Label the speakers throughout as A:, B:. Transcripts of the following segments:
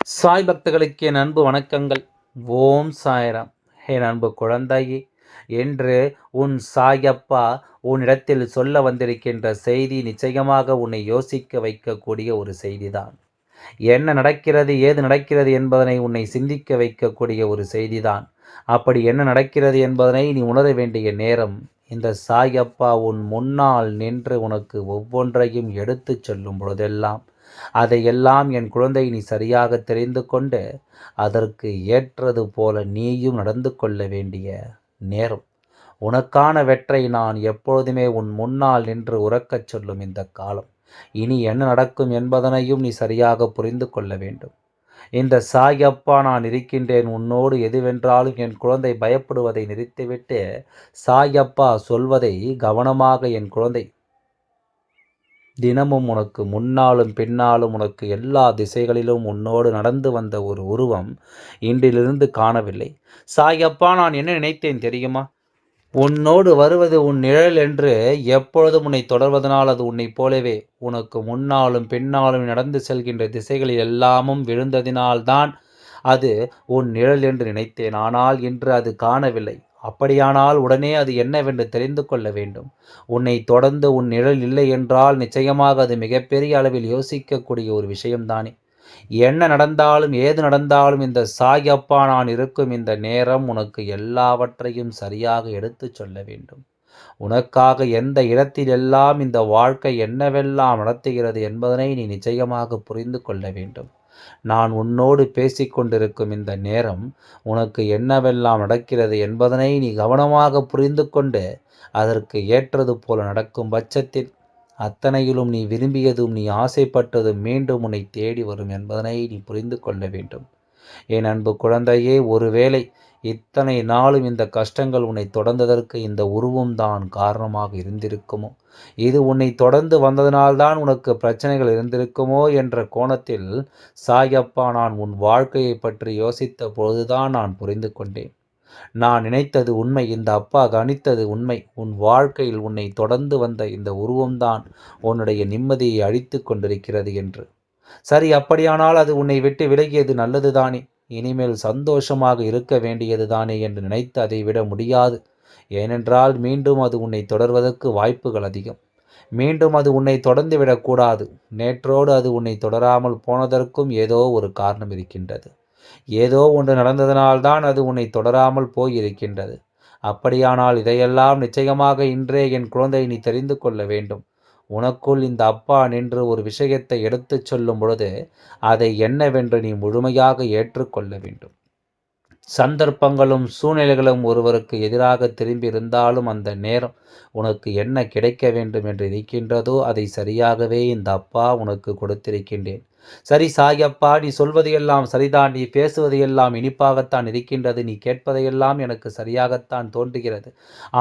A: சாய் பக்தர்களுக்கு என் அன்பு வணக்கங்கள். ஓம் சாய்ராம். என் அன்பு குழந்தையே, என்று உன் சாயப்பா உன்னிடத்தில் சொல்ல வந்திருக்கின்ற செய்தி நிச்சயமாக உன்னை யோசிக்க வைக்கக்கூடிய ஒரு செய்திதான். என்ன நடக்கிறது, ஏது நடக்கிறது என்பதனை உன்னை சிந்திக்க வைக்கக்கூடிய ஒரு செய்திதான். அப்படி என்ன நடக்கிறது என்பதனை நீ உணர வேண்டிய நேரம் இந்த சாயப்பா உன் முன்னால் நின்று உனக்கு ஒவ்வொன்றையும் எடுத்துச் சொல்லும் பொழுதெல்லாம் அதையெல்லாம் என் குழந்தை நீ சரியாக தெரிந்து கொண்டு அதற்கு ஏற்றது போல நீயும் நடந்து கொள்ள வேண்டிய நேரம். உனக்கான வெற்றை நான் எப்பொழுதுமே உன் முன்னால் நின்று உறக்கச் சொல்லும் இந்த காலம். இனி என்ன நடக்கும் என்பதனையும் நீ சரியாக புரிந்து கொள்ள வேண்டும். இந்த சாயப்பா நான் இருக்கின்றேன் உன்னோடு, எதுவென்றாலும் என் குழந்தை பயப்படுவதை நிறுத்திவிட்டு சாயப்பா சொல்வதை கவனமாக என் குழந்தை தினமும் உனக்கு முன்னாலும் பின்னாலும் உனக்கு எல்லா திசைகளிலும் உன்னோடு நடந்து வந்த ஒரு உருவம் இன்றிலிருந்து காணவில்லை. சாயப்பா நான் என்ன நினைத்தேன் தெரியுமா? உன்னோடு வருவது உன் நிழல் என்று எப்பொழுதும் உன்னை தொடர்வதனால் அது உன்னைப் போலவே உனக்கு முன்னாலும் பின்னாலும் நடந்து செல்கின்ற திசைகளில் எல்லாமும் விழுந்ததினால்தான் அது உன் நிழல் என்று நினைத்தேன். ஆனால் இன்று அது காணவில்லை. அப்படியானால் உடனே அது என்னவென்று தெரிந்து கொள்ள வேண்டும். உன்னை தொடர்ந்து உன் நிழல் இல்லை என்றால் நிச்சயமாக அது மிகப்பெரிய அளவில் யோசிக்கக்கூடிய ஒரு விஷயம்தானே. என்ன நடந்தாலும் ஏது நடந்தாலும் இந்த சாயப்பா நான் இருக்கும் இந்த நேரம் உனக்கு எல்லாவற்றையும் சரியாக எடுத்துச் சொல்ல வேண்டும். உனக்காக எந்த இடத்திலெல்லாம் இந்த வாழ்க்கை என்னவெல்லாம் நடத்துகிறது என்பதனை நீ நிச்சயமாக புரிந்து கொள்ள வேண்டும். நான் உன்னோடு பேசிக்கொண்டிருக்கும் இந்த நேரம் உனக்கு என்னவெல்லாம் நடக்கிறது என்பதனை நீ கவனமாக புரிந்து கொண்டு அதற்கு ஏற்றது போல நடக்கும் பட்சத்தில் அத்தனையிலும் நீ விரும்பியதும் நீ ஆசைப்பட்டதும் மீண்டும் உன்னை தேடி வரும் என்பதனை நீ புரிந்து கொள்ள வேண்டும். என் அன்பு குழந்தையே, ஒருவேளை இத்தனை நாளும் இந்த கஷ்டங்கள் உன்னை தொடர்ந்ததற்கு இந்த உருவம் தான் காரணமாக இருந்திருக்குமோ, இது உன்னை தொடர்ந்து வந்ததனால்தான் உனக்கு பிரச்சனைகள் இருந்திருக்குமோ என்ற கோணத்தில் சாயப்பா நான் உன் வாழ்க்கையை பற்றி யோசித்த பொழுதுதான் நான் புரிந்து கொண்டேன். நான் நினைத்தது உண்மை, இந்த அப்பா கணித்தது உண்மை. உன் வாழ்க்கையில் உன்னை தொடர்ந்து வந்த இந்த உருவம்தான் உன்னுடைய நிம்மதியை அழித்து கொண்டிருக்கிறது என்று. சரி, அப்படியானால் அது உன்னை விட்டு விலகியது நல்லதுதானே. இனிமேல் சந்தோஷமாக இருக்க வேண்டியது தானே என்று நினைத்து அதை விட முடியாது. ஏனென்றால் மீண்டும் அது உன்னை தொடர்வதற்கு வாய்ப்புகள் அதிகம். மீண்டும் அது உன்னை தொடர்ந்து விடக்கூடாது. நேற்றோடு அது உன்னை தொடராமல் போனதற்கும் ஏதோ ஒரு காரணம் இருக்கின்றது. ஏதோ ஒன்று நடந்ததனால்தான் அது உன்னை தொடராமல் போயிருக்கின்றது. அப்படியானால் இதையெல்லாம் நிச்சயமாக இன்றே என் குழந்தை நீ தெரிந்து கொள்ள வேண்டும். உனக்குள் இந்த அப்பா நின்று ஒரு விஷயத்தை எடுத்துச் சொல்லும் பொழுது அதை என்னவென்று நீ முழுமையாக ஏற்றுக்கொள்ள வேண்டும். சந்தர்ப்பங்களும் சூழ்நிலைகளும் ஒருவருக்கு எதிராக திரும்பி இருந்தாலும் அந்த நேரம் உனக்கு என்ன கிடைக்க வேண்டும் என்று இருக்கின்றதோ அதை சரியாகவே இந்த அப்பா உனக்கு கொடுத்திருக்கின்றேன். சரி சாயப்பா, நீ சொல்வதையெல்லாம் சரிதான், நீ பேசுவதையெல்லாம் இனிப்பாகத்தான் இருக்கின்றது, நீ கேட்பதையெல்லாம் எனக்கு சரியாகத்தான் தோன்றுகிறது.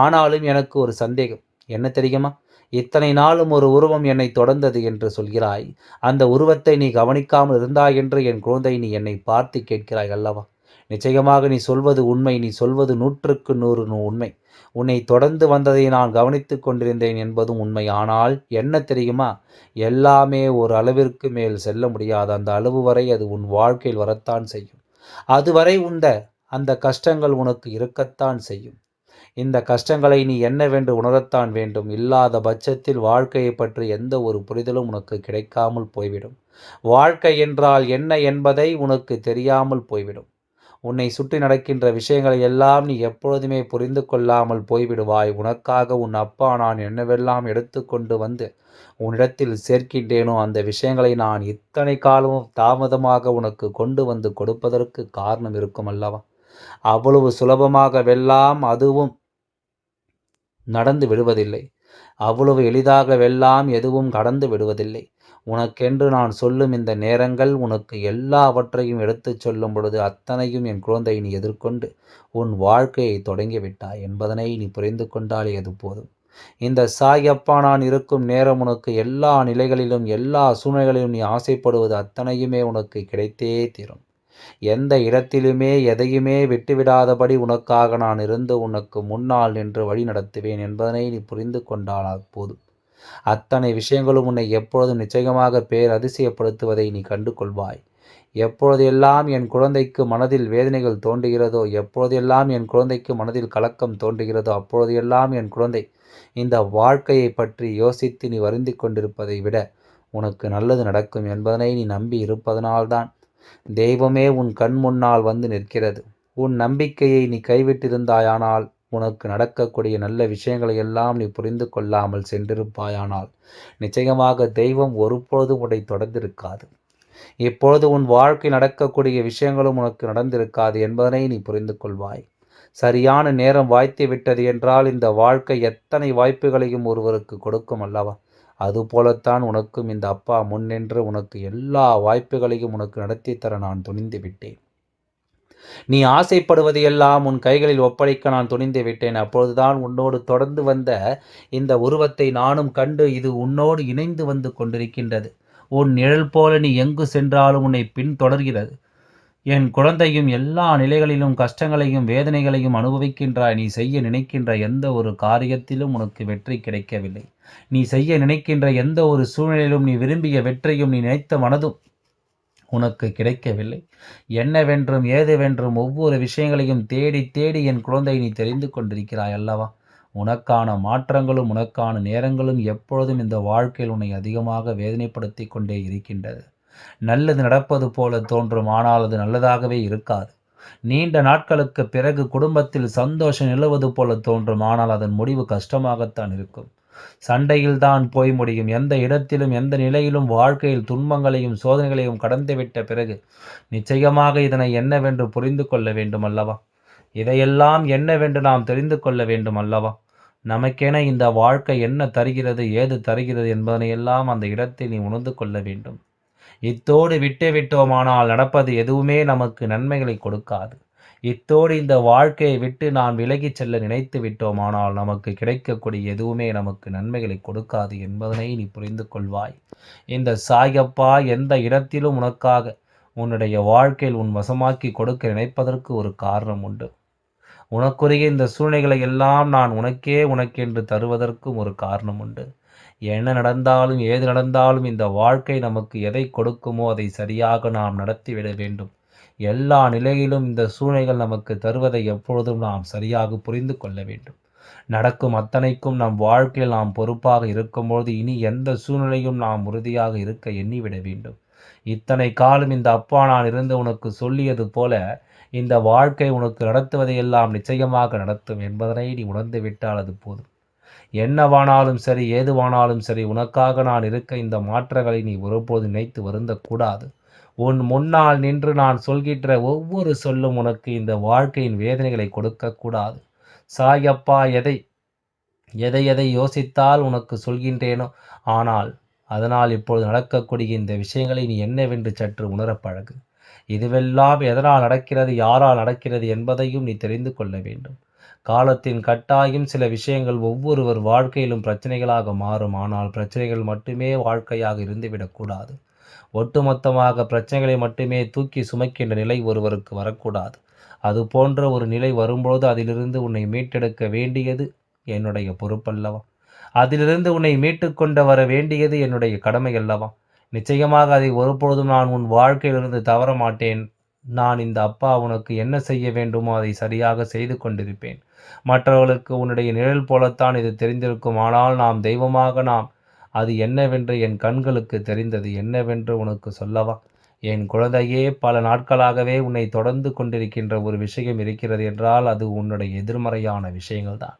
A: ஆனாலும் எனக்கு ஒரு சந்தேகம். என்ன தெரியுமா? இத்தனை நாளும் ஒரு உருவம் என்னை தொடர்ந்தது என்று சொல்கிறாய். அந்த உருவத்தை நீ கவனிக்காமல் இருந்தாய் என்று என் குழந்தை நீ என்னை பார்த்து கேட்கிறாய் அல்லவா? நிச்சயமாக நீ சொல்வது உண்மை. நீ சொல்வது 100க்கு 100 உண்மை. உன்னை தொடர்ந்து வந்ததை நான் கவனித்துக் கொண்டிருந்தேன் என்பதும் உண்மை. ஆனால் என்ன தெரியுமா? எல்லாமே ஒரு அளவிற்கு மேல் செல்ல முடியாது. அந்த அளவு வரை அது உன் வாழ்க்கையில் வரத்தான் செய்யும். அதுவரை அந்த கஷ்டங்கள் உனக்கு இருக்கத்தான் செய்யும். இந்த கஷ்டங்களை நீ என்னவென்று உணரத்தான் வேண்டும். இல்லாத பட்சத்தில் வாழ்க்கையை பற்றி எந்த ஒரு புரிதலும் உனக்கு கிடைக்காமல் போய்விடும். வாழ்க்கை என்றால் என்ன என்பதை உனக்கு தெரியாமல் போய்விடும். உன்னை சுற்றி நடக்கின்ற விஷயங்களை எல்லாம் நீ எப்பொழுதுமே புரிந்து கொள்ளாமல் போய்விடுவாய். உனக்காக உன் அப்பா நான் என்னவெல்லாம் எடுத்து கொண்டு வந்து உன்னிடத்தில் சேர்க்கின்றேனோ அந்த விஷயங்களை நான் இத்தனை காலமும் தாமதமாக உனக்கு கொண்டு வந்து கொடுப்பதற்கு காரணம் இருக்கும் அல்லவா? அவ்வளவு சுலபமாகவெல்லாம் அதுவும் நடந்து விடுவதில்லை. அவ்வளவு எளிதாகவெல்லாம் எதுவும் கடந்து விடுவதில்லை. உனக்கென்று நான் சொல்லும் இந்த நேரங்கள் உனக்கு எல்லாவற்றையும் எடுத்துச் சொல்லும் பொழுது அத்தனையும் என் குழந்தை நீ எதிர்கொண்டு உன் வாழ்க்கையை தொடங்கிவிட்டாய் என்பதனை நீ புரிந்து கொண்டாலே அது போதும். இந்த சாயப்பா நான் இருக்கும் நேரம் உனக்கு எல்லா நிலைகளிலும் எல்லா சூழ்நிலைகளிலும் நீ ஆசைப்படுவது அத்தனையுமே உனக்கு கிடைத்தே தீரும். எந்த இடத்திலுமே எதையுமே விட்டுவிடாதபடி உனக்காக நான் இருந்து உனக்கு முன்னால் நின்று வழி நடத்துவேன் என்பதனை நீ புரிந்து கொண்டால் போதும். அத்தனை விஷயங்களும் உன்னை எப்பொழுதும் நிச்சயமாக பேர் அதிசயப்படுத்துவதை நீ கண்டு கொள்வாய். எப்பொழுதெல்லாம் என் குழந்தைக்கு மனதில் வேதனைகள் தோன்றுகிறதோ, எப்பொழுதெல்லாம் என் குழந்தைக்கு மனதில் கலக்கம் தோன்றுகிறதோ, அப்பொழுதெல்லாம் என் குழந்தை இந்த வாழ்க்கையை பற்றி யோசித்து நீ வருந்திக் கொண்டிருப்பதை விட உனக்கு நல்லது நடக்கும் என்பதனை நீ நம்பி இருப்பதனால்தான் தெய்வமே உன் கண் முன்னால் வந்து நிற்கிறது. உன் நம்பிக்கையை நீ கைவிட்டிருந்தாயானால், உனக்கு நடக்கக்கூடிய நல்ல விஷயங்களை எல்லாம் நீ புரிந்து கொள்ளாமல் சென்றிருப்பாயானால், நிச்சயமாக தெய்வம் ஒருபொழுதும் உன்னை தொடர்ந்திருக்காது. இப்பொழுது உன் வாழ்க்கை நடக்கக்கூடிய விஷயங்களும் உனக்கு நடந்திருக்காது என்பதனை நீ புரிந்து கொள்வாய். சரியான நேரம் வாய்த்து விட்டது என்றால் இந்த வாழ்க்கை எத்தனை வாய்ப்புகளையும் ஒருவருக்கு கொடுக்கும் அல்லவா? அதுபோலத்தான் உனக்கும் இந்த அப்பா முன்னின்று உனக்கு எல்லா வாய்ப்புகளையும் உனக்கு நடத்தி தர நான் துணிந்து விட்டேன். நீ ஆசைப்படுவது எல்லாம் உன் கைகளில் ஒப்படைக்க நான் துணிந்து விட்டேன். அப்பொழுதுதான் உன்னோடு தொடர்ந்து வந்த இந்த உருவத்தை நானும் கண்டு இது உன்னோடு இணைந்து வந்து கொண்டிருக்கின்றது. உன் நிழல் போல நீ எங்கு சென்றாலும் உன்னை பின்தொடர்கிறது. என் குழந்தையும் எல்லா நிலைகளிலும் கஷ்டங்களையும் வேதனைகளையும் அனுபவிக்கின்றாய். நீ செய்ய நினைக்கின்ற எந்த ஒரு காரியத்திலும் உனக்கு வெற்றி கிடைக்கவில்லை. நீ செய்ய நினைக்கின்ற எந்த ஒரு சூழ்நிலையிலும் நீ விரும்பிய வெற்றியும் நீ நினைத்த மனதும் உனக்கு கிடைக்கவில்லை. என்னவென்றும் ஏதுவென்றும் ஒவ்வொரு விஷயங்களையும் தேடி தேடி என் குழந்தை நீ தெரிந்து கொண்டிருக்கிறாய் அல்லவா? உனக்கான மாற்றங்களும் உனக்கான நேரங்களும் எப்பொழுதும் இந்த வாழ்க்கையில் உன்னை அதிகமாக வேதனைப்படுத்தி கொண்டே இருக்கின்றது. நல்லது நடப்பது போல தோன்றும், ஆனால் அது நல்லதாகவே இருக்காது. நீண்ட நாட்களுக்கு பிறகு குடும்பத்தில் சந்தோஷம் நிலவுவது போல தோன்றும், ஆனால் அதன் முடிவு கஷ்டமாகத்தான் இருக்கும். சண்டையில்தான் போய் முடியும். எந்த இடத்திலும் எந்த நிலையிலும் வாழ்க்கையில் துன்பங்களையும் சோதனைகளையும் கடந்துவிட்ட பிறகு நிச்சயமாக இதனை என்னவென்று புரிந்து கொள்ள வேண்டும் அல்லவா? இதையெல்லாம் என்னவென்று நாம் தெரிந்து கொள்ள வேண்டும் அல்லவா? நமக்கென இந்த வாழ்க்கை என்ன தருகிறது, ஏது தருகிறது என்பதனையெல்லாம் அந்த இடத்தில் நீ உணர்ந்து கொள்ள வேண்டும். இத்தோடு விட்டோமானால் நடப்பது எதுவுமே நமக்கு நன்மைகளை கொடுக்காது. இத்தோடு இந்த வாழ்க்கையை விட்டு நான் விலகிச் செல்ல நினைத்து விட்டோமானால் நமக்கு கிடைக்கக்கூடிய எதுவுமே நமக்கு நன்மைகளை கொடுக்காது என்பதனை நீ புரிந்து கொள்வாய். இந்த சாயப்பா எந்த இடத்திலும் உனக்காக உன்னுடைய வாழ்க்கையில் உன் வசமாக்கி கொடுக்க நினைப்பதற்கு ஒரு காரணம் உண்டு. உனக்குரிய இந்த சூழ்நிலைகளை எல்லாம் நான் உனக்கென்று தருவதற்கும் ஒரு காரணம் உண்டு. என்ன நடந்தாலும் ஏது நடந்தாலும் இந்த வாழ்க்கை நமக்கு எதை கொடுக்குமோ அதை சரியாக நாம் நடத்திவிட வேண்டும். எல்லா நிலையிலும் இந்த சூழ்நிலைகள் நமக்கு தருவதை எப்பொழுதும் நாம் சரியாக புரிந்து கொள்ள வேண்டும். நடக்கும் அத்தனைக்கும் நம் வாழ்க்கையில் நாம் பொறுப்பாக இருக்கும்போது இனி எந்த சூழ்நிலையும் நாம் உறுதியாக இருக்க எண்ணிவிட வேண்டும். இத்தனை காலம் இந்த அப்பா நான் இருந்து உனக்கு சொல்லியது போல இந்த வாழ்க்கை உனக்கு நடத்துவதையெல்லாம் நிச்சயமாக நடத்தும் என்பதனை நீ உணர்ந்து விட்டால் அது போதும். என்னவானாலும் சரி, ஏதுவானாலும் சரி, உனக்காக நான் இருக்க இந்த மாற்றங்களை நீ ஒருபோது நினைத்து வருந்தக்கூடாது. உன் முன்னால் நின்று நான் சொல்கின்ற ஒவ்வொரு சொல்லும் உனக்கு இந்த வாழ்க்கையின் வேதனைகளை கொடுக்கக்கூடாது. சாயப்பா எதை எதை எதை யோசித்தால் உனக்கு சொல்கின்றேனோ, ஆனால் அதனால் இப்பொழுது நடக்கக்கூடிய இந்த விஷயங்களை நீ என்னவென்று சற்று உணரப் பழகு. இதுவெல்லாம் எதனால் நடக்கிறது, யாரால் நடக்கிறது என்பதையும் நீ தெரிந்து கொள்ள வேண்டும். காலத்தின் கட்டாயம் சில விஷயங்கள் ஒவ்வொருவர் வாழ்க்கையிலும் பிரச்சனைகளாக மாறும். ஆனால் பிரச்சனைகள் மட்டுமே வாழ்க்கையாக இருந்துவிடக்கூடாது. ஒட்டுமொத்தமாக பிரச்சனைகளை மட்டுமே தூக்கி சுமக்கின்ற நிலை ஒருவருக்கு வரக்கூடாது. அது போன்ற ஒரு நிலை வரும்பொழுது அதிலிருந்து உன்னை மீட்டெடுக்க வேண்டியது என்னுடைய பொறுப்பல்லவா? அதிலிருந்து உன்னை மீட்டு கொண்டு வர வேண்டியது என்னுடைய கடமை அல்லவா? நிச்சயமாக அதை ஒருபொழுதும் நான் உன் வாழ்க்கையிலிருந்து தவற மாட்டேன். நான் இந்த அப்பா உனக்கு என்ன செய்ய வேண்டுமோ அதை சரியாக செய்து கொண்டிருப்பேன். மற்றவர்களுக்கு உன்னுடைய நிழல் போலத்தான் இது தெரிந்திருக்கும். ஆனால் நாம் தெய்வமாக நாம் அது என்னவென்று என் கண்களுக்கு தெரிந்தது. என்னவென்று உனக்கு சொல்லவா? என் குழந்தையே, பல நாட்களாகவே உன்னை தொடர்ந்து கொண்டிருக்கின்ற ஒரு விஷயம் இருக்கிறது என்றால் அது உன்னுடைய எதிர்மறையான விஷயங்கள் தான்.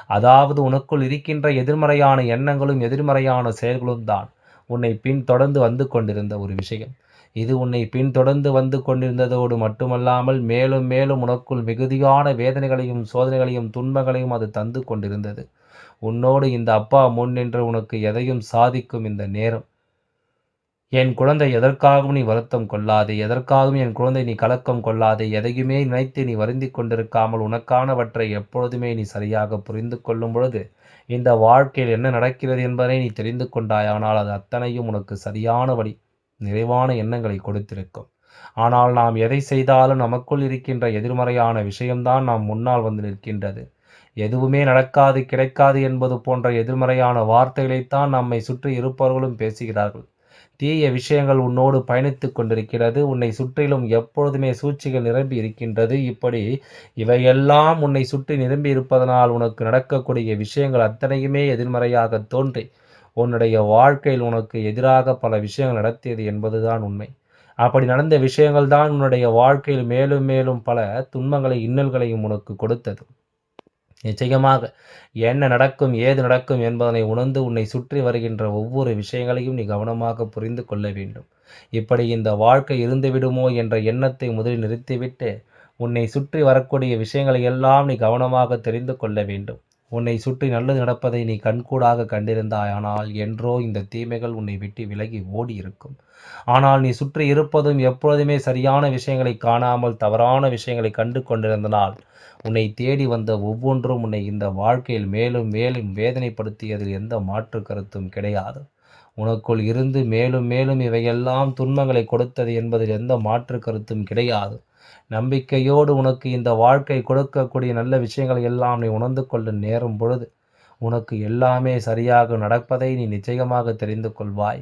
A: அதாவது உனக்குள் இருக்கின்ற எதிர்மறையான எண்ணங்களும் எதிர்மறையான செயல்களும் தான் உன்னை பின்தொடர்ந்து வந்து கொண்டிருந்த ஒரு விஷயம். இது உன்னை பின்தொடர்ந்து வந்து கொண்டிருந்ததோடு மட்டுமல்லாமல் மேலும் மேலும் உனக்குள் மிகுதியான வேதனைகளையும் சோதனைகளையும் துன்பங்களையும் அது தந்து கொண்டிருந்தது. உன்னோடு இந்த அப்பா முன் நின்று உனக்கு எதையும் சாதிக்கும் இந்த நேரம். என் குழந்தை, எதற்காகவும் நீ வருத்தம் கொள்ளாதே, எதற்காகவும் என் குழந்தை நீ கலக்கம் கொள்ளாதே, எதையுமே நினைத்து நீ வருந்திக் கொண்டிருக்காமல் உனக்கானவற்றை எப்பொழுதுமே நீ சரியாக புரிந்து கொள்ளும் பொழுது இந்த வாழ்க்கையில் என்ன நடக்கிறது என்பதை நீ தெரிந்து கொண்டாயானால் அது அத்தனையும் உனக்கு சரியான வழி நிறைவான எண்ணங்களை கொடுத்திருக்கும். ஆனால் நாம் எதை செய்தாலும் நமக்குள் இருக்கின்ற எதிர்மறையான விஷயம்தான் நாம் முன்னால் வந்து நிற்கின்றது. எதுவுமே நடக்காது, கிடைக்காது என்பது போன்ற எதிர்மறையான வார்த்தைகளைத்தான் நம்மை சுற்றி இருப்பவர்களும் பேசுகிறார்கள். தீய விஷயங்கள் உன்னோடு பயணித்துக் கொண்டிருக்கிறது. உன்னை சுற்றிலும் எப்பொழுதுமே சூழ்ச்சிகள் நிரம்பி இருக்கின்றது. இப்படி இவையெல்லாம் உன்னை சுற்றி நிரம்பி இருப்பதனால் உனக்கு நடக்கக்கூடிய விஷயங்கள் அத்தனையுமே எதிர்மறையாகத் தோன்றி, உன்னுடைய வாழ்க்கையில் உனக்கு எதிராக பல விஷயங்கள் நடத்தியது என்பதுதான் உண்மை. அப்படி நடந்த விஷயங்கள் தான் உன்னுடைய வாழ்க்கையில் மேலும் மேலும் பல துன்பங்களை, இன்னல்களையும் உனக்கு கொடுத்தது. நிச்சயமாக என்ன நடக்கும், ஏது நடக்கும் என்பதனை உணர்ந்து உன்னை சுற்றி வருகின்ற ஒவ்வொரு விஷயங்களையும் நீ கவனமாக புரிந்து கொள்ள வேண்டும். இப்படி இந்த வாழ்க்கை இருந்துவிடுமோ என்ற எண்ணத்தை முதலில் நிறுத்திவிட்டு, உன்னை சுற்றி வரக்கூடிய விஷயங்களை எல்லாம் நீ கவனமாக தெரிந்து கொள்ள வேண்டும். உன்னை சுற்றி நல்லது நடப்பதை நீ கண்கூடாக கண்டிருந்தாய். ஆனால் என்றோ இந்த தீமைகள் உன்னை விட்டு விலகி ஓடியிருக்கும். ஆனால் நீ சுற்றி இருப்பதும் எப்பொழுதுமே சரியான விஷயங்களை காணாமல் தவறான விஷயங்களை கண்டு கொண்டிருந்தனால், உன்னை தேடி வந்த ஒவ்வொன்றும் உன்னை இந்த வாழ்க்கையில் மேலும் மேலும் வேதனைப்படுத்தியதில் எந்த மாற்று கருத்தும் கிடையாது. உனக்குள் இருந்து மேலும் மேலும் இவையெல்லாம் துன்பங்களை கொடுத்தது என்பதில் எந்த மாற்று கருத்தும் கிடையாது. நம்பிக்கையோடு உனக்கு இந்த வாழ்க்கை கொடுக்கக்கூடிய நல்ல விஷயங்களை எல்லாம் நீ உணர்ந்து கொள்ள நேரும் பொழுது, உனக்கு எல்லாமே சரியாக நடப்பதை நீ நிச்சயமாக தெரிந்து கொள்வாய்.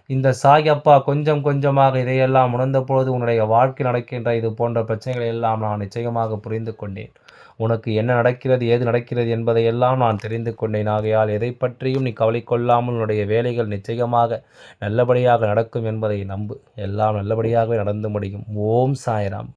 A: இந்த சாயப்பா கொஞ்சம் கொஞ்சமாக இதையெல்லாம் உணர்ந்த பொழுது உன்னுடைய வாழ்க்கை நடக்கின்ற இது போன்ற பிரச்சனைகளை எல்லாம் நான் நிச்சயமாக புரிந்து கொண்டேன். உனக்கு என்ன நடக்கிறது, ஏது நடக்கிறது என்பதையெல்லாம் நான் தெரிந்து கொண்டேன். ஆகையால் எதை பற்றியும் நீ கவலை கொள்ளாமல் உன்னுடைய வேலைகள் நிச்சயமாக நல்லபடியாக நடக்கும் என்பதை நம்பு. எல்லாம் நல்லபடியாகவே நடந்து முடியும். ஓம் சாய்ராம்.